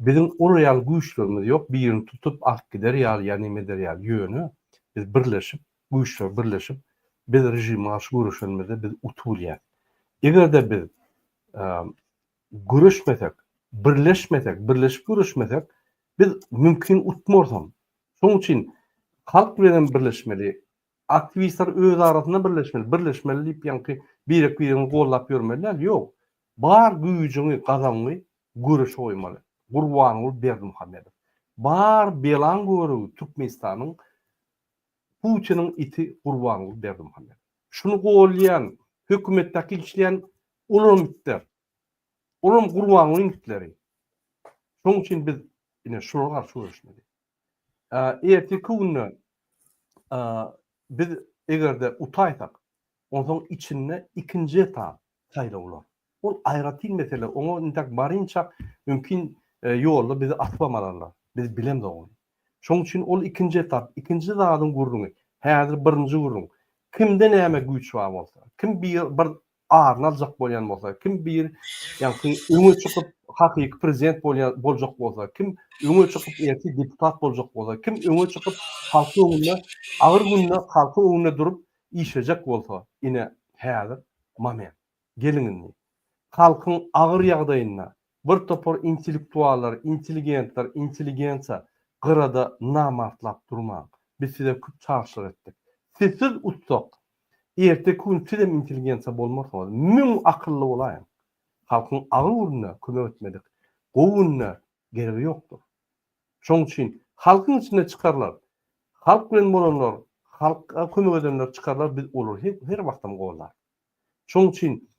Bizim o real güýçlerimiz ýok, birini tutup ak gider ýa nime der ýa ýöne. Biz birleşip, güýçler birleşip, biz rejime garşy guruşmada biz utulýar. Egerde biz guruşmasak, birleşip guruşmasak, biz mümkin utmarsam. Şoň üçin halk bilen birleşmeli, aktivistler öz arasında birleşmeli diýip ýa-ni birek birini gollap ýörmeliler. Ýok. Bar güýjüňi gazanly guruşa goýmaly. Gurbanul Berdimuhammedow. Bar belan görüp Türkmenistanyň Putin'in iti Gurbanul Berdimuhammedow. Şunu goýulýan, hökümetdäki işleýän ulum itler. Ulum Gurbanul itleri. Şoň üçin biz ine şoňa garşy görüşmeli. Erteki günü biz egerde utaýsak, onuň içinde ikinji etap taýlawlar. Ol aýraty mesele, oňa intak barynça mümkin ýolda bizi atpamalarlar. Biz bilemdi onu. Şoň üçin ol ikinji etap, ikinji zadyň gurduny. Häzir birinji gurdun. Kimde näme güýç bar bolsa, kim bir arna aljak bolýan bolsa, kim bir ýa-ni öňe çykyp hakyky prezident boljak bolsa, kim öňe çykyp erki deputat boljak bolsa, kim öňe çykyp halky öňünde, agyr günde halky öňünde durup işlejek bolsa, ine häzir moment. Geliniň. Halkyň agyr ýagdaýynda bir topar intellektuallar, intelligensiýa gyrada namatlap durmak. Biz size köp çağrışyk etdik. Siz utsak, erteki gün siz hem intelligensiýa bolmarsyňyz, müň akylly bolaýyn. Halkyň agyr uruna kömek etmedik. Gowunna geregi ýokdur. Şoň üçin halkyň içinde çıkarlar. Halk bilen bolanlar, halka kömek edenler çıkarlar, biz olur her wagtym gowlar. Şoň üçin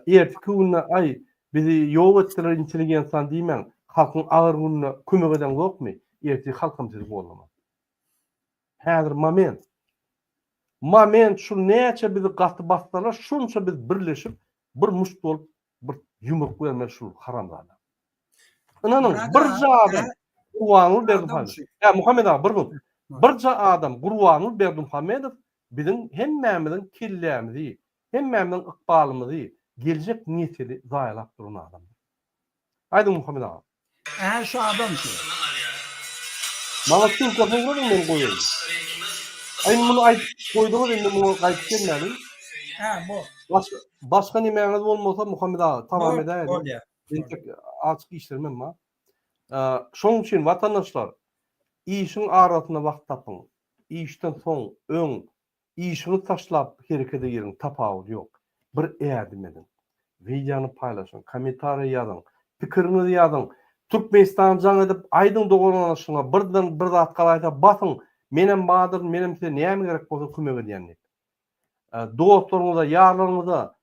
erteki günde ay bizi ýok etdiler intelligensiýa diýmän, halkyň agyr gününe kömek eden ýokmy? Erteki halkym sizi bolmaly. Häzir moment şu näçe bizi gaty bassalar, şunça biz birleşip bir muşt bolup bir ýumruk bermeli şu haramzada. Inanyň birja adam Gurbanul Berdimuhammedow. Ya Muhammed abi birja adam Gurbanul Berdimuhammedow bizim hemmämizin killämizi, hemmämizin ykbalymyzy, geljek niýetini zaýalap duran adam. Aýdy Muhammed abi. Şu adam ki. Bana kim kafayı men goýaýyn. Aýyn muny aýdyp goýdyňyz, endi muny gaýtyp gelmäli. Bu. Başka nimeňiz bolmasa Muhammed aga tamam edäýin. Bolýar. Entek açyk işlermem ma. Şoň üçin watandaşlar işiň aratyna wagt tapyň. İşden soň öň işini taşlap hereket ediň tapawy ýok. Bir ädim edin. Videony paýlaşyň, kommentariýa ýazyň, pikirinizi ýazyň. Türkmenistan jaň edip aýdyň dogranlaşyna birden bir zat galaýsa basyň. Menem badyr, menem size näme gerek bolsa kömek edýän. Dostlaryňyza, ýarlaryňyza,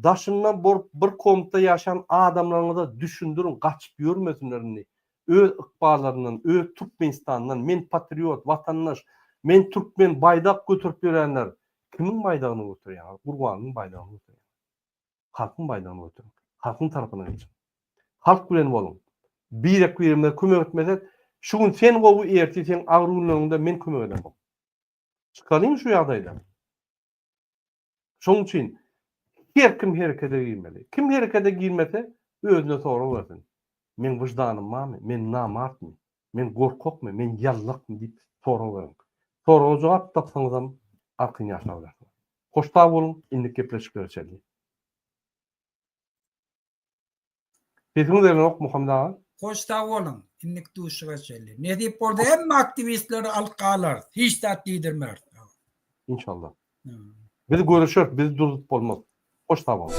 daşyndan bir kommutda ýaşaýan adamlaryňyza düşündirin, gaçyp ýörmesinlerini öz ykballarynyň, öz Türkmenistanynyň men patriot, watandaş, men türkmen baýdak götürüp berenler kimin baýdagyny götürýär? Gurbanlyň baýdagyny götürýär. Halkyň baýdagyny götürýär. Halkyň tarapyna geçin. Halk bilen bolun. Birek birime kömek etmeden şu gün sen gowy erti sen agrulygyňda men kömek edem. Çıkalyň şu ýagdaýda. Şoň üçin her kim herekete girmeli. Kim herekete girmese özüne sorag bersin. Men wyjdanym barmy? Men namartmy? Men gorkokmy? Men ýallakmy diýip sorag berin. Soraga jogap tapsaňyzam arkyň ýaşap bersin. Hoşta bolun, indik gepleşip görüşelim. Bizim de yok Muhammed ağa. Hoşta bolun, indik duşuga çelli. Ne diýip boldy hemme aktivistleri alqalar, hiç tat diýdirmer. İnşallah. Biz görüşür, biz durup bolmaz. Hoşta bolun.